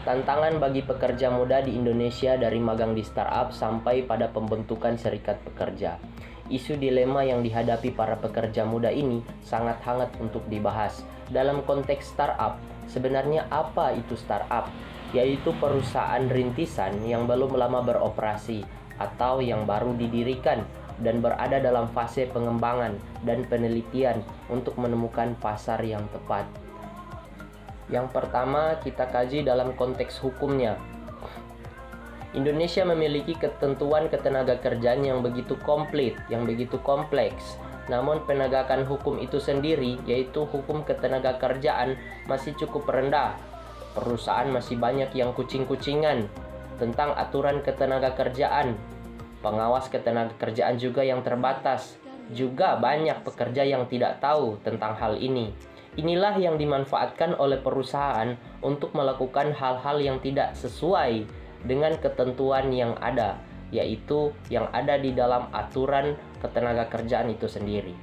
Tantangan bagi pekerja muda di Indonesia dari magang di startup sampai pada pembentukan serikat pekerja. Isu dilema yang dihadapi para pekerja muda ini sangat hangat untuk dibahas. Dalam konteks startup, sebenarnya apa itu startup? Yaitu perusahaan rintisan yang belum lama beroperasi atau yang baru didirikan dan berada dalam fase pengembangan dan penelitian untuk menemukan pasar yang tepat. Yang pertama, kita kaji dalam konteks hukumnya. Indonesia memiliki ketentuan ketenagakerjaan yang begitu komplit, yang begitu kompleks. Namun penegakan hukum itu sendiri, yaitu hukum ketenagakerjaan, masih cukup rendah. Perusahaan masih banyak yang kucing-kucingan tentang aturan ketenagakerjaan. Pengawas ketenagakerjaan juga yang terbatas. Juga banyak pekerja yang tidak tahu tentang hal ini. Inilah yang dimanfaatkan oleh perusahaan untuk melakukan hal-hal yang tidak sesuai dengan ketentuan yang ada, yaitu yang ada di dalam aturan ketenagakerjaan itu sendiri.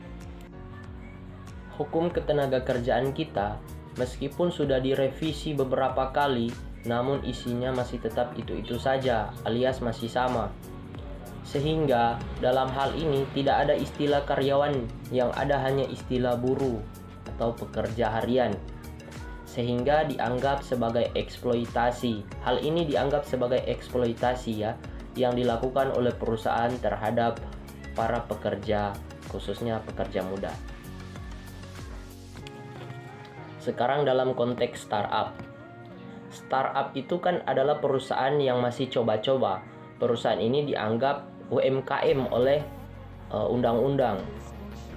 Hukum ketenagakerjaan kita, meskipun sudah direvisi beberapa kali, namun isinya masih tetap itu-itu saja, alias masih sama. Sehingga dalam hal ini tidak ada istilah karyawan, yang ada hanya istilah buruh atau pekerja harian, sehingga dianggap sebagai eksploitasi. Hal ini dianggap sebagai eksploitasi ya, yang dilakukan oleh perusahaan terhadap para pekerja, khususnya pekerja muda. Sekarang dalam konteks startup. Startup itu kan adalah perusahaan yang masih coba-coba. Perusahaan ini dianggap UMKM oleh undang-undang,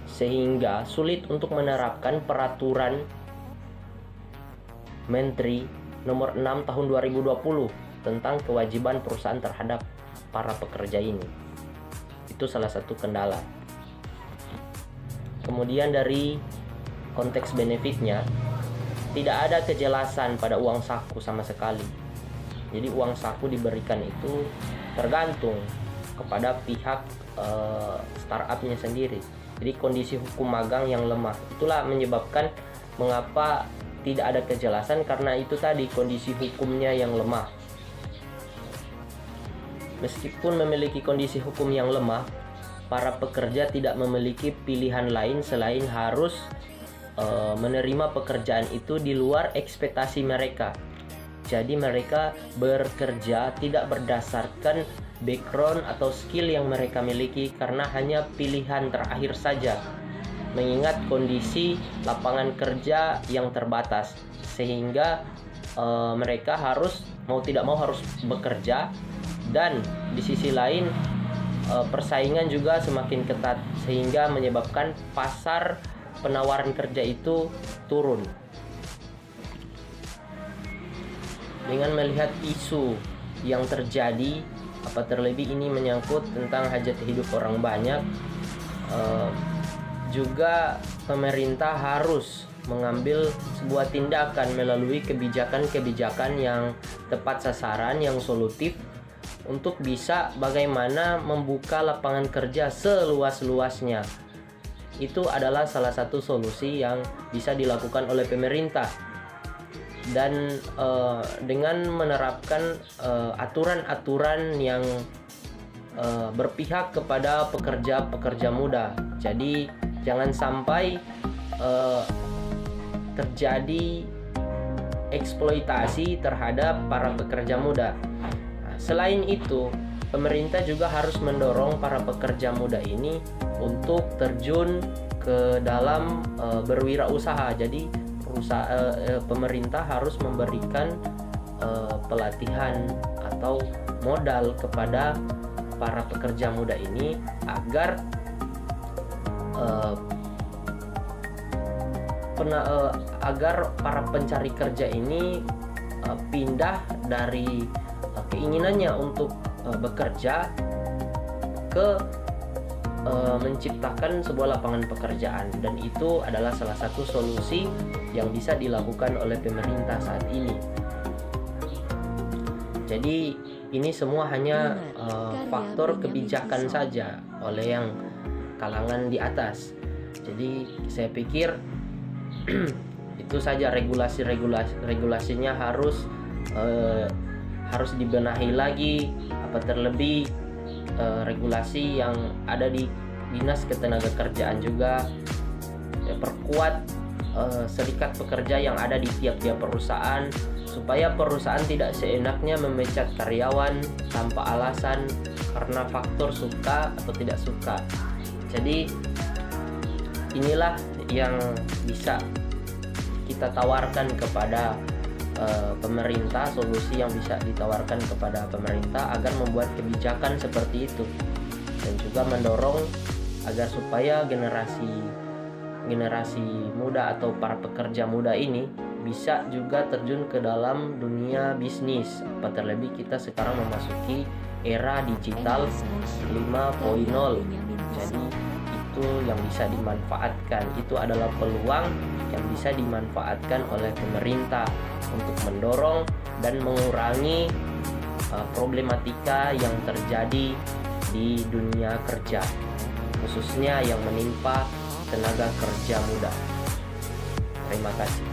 sehingga sulit untuk menerapkan peraturan Menteri nomor 6 tahun 2020 tentang kewajiban perusahaan terhadap para pekerja ini. Itu salah satu kendala. Kemudian dari konteks benefitnya, tidak ada kejelasan pada uang saku sama sekali. Jadi uang saku diberikan itu tergantung kepada pihak startupnya sendiri. Jadi kondisi hukum magang yang lemah, itulah menyebabkan mengapa tidak ada kejelasan, karena itu tadi kondisi hukumnya yang lemah. Meskipun memiliki kondisi hukum yang lemah, para pekerja tidak memiliki pilihan lain selain harus menerima pekerjaan itu di luar ekspektasi mereka. Jadi mereka bekerja tidak berdasarkan background atau skill yang mereka miliki, karena hanya pilihan terakhir saja, mengingat kondisi lapangan kerja yang terbatas, sehingga mereka harus mau tidak mau harus bekerja, dan di sisi lain persaingan juga semakin ketat, sehingga menyebabkan pasar penawaran kerja itu turun. Dengan melihat isu yang terjadi, apa terlebih ini menyangkut tentang hajat hidup orang banyak, juga pemerintah harus mengambil sebuah tindakan melalui kebijakan-kebijakan yang tepat sasaran, yang solutif, untuk bisa bagaimana membuka lapangan kerja seluas-luasnya. Itu adalah salah satu solusi yang bisa dilakukan oleh pemerintah. Dan dengan menerapkan aturan-aturan yang berpihak kepada pekerja-pekerja muda. Jadi jangan sampai terjadi eksploitasi terhadap para pekerja muda. Nah, selain itu, pemerintah juga harus mendorong para pekerja muda ini untuk terjun ke dalam berwirausaha. Jadi pemerintah harus memberikan pelatihan atau modal kepada para pekerja muda ini agar agar para pencari kerja ini pindah dari keinginannya untuk bekerja ke menciptakan sebuah lapangan pekerjaan, dan itu adalah salah satu solusi yang bisa dilakukan oleh pemerintah saat ini. Jadi ini semua hanya faktor kebijakan saja oleh yang kalangan di atas. Jadi saya pikir itu saja regulasinya harus harus dibenahi lagi, terlebih regulasi yang ada di Dinas Ketenagakerjaan juga, perkuat serikat pekerja yang ada di tiap-tiap perusahaan, supaya perusahaan tidak seenaknya memecat karyawan tanpa alasan karena faktor suka atau tidak suka. Jadi inilah yang bisa kita tawarkan kepada pemerintah, solusi yang bisa ditawarkan kepada pemerintah agar membuat kebijakan seperti itu, dan juga mendorong agar supaya generasi muda atau para pekerja muda ini bisa juga terjun ke dalam dunia bisnis. Terlebih kita sekarang memasuki era digital 5.0. Jadi itu yang bisa dimanfaatkan, itu adalah peluang yang bisa dimanfaatkan oleh pemerintah untuk mendorong dan mengurangi problematika yang terjadi di dunia kerja, khususnya yang menimpa tenaga kerja muda. Terima kasih.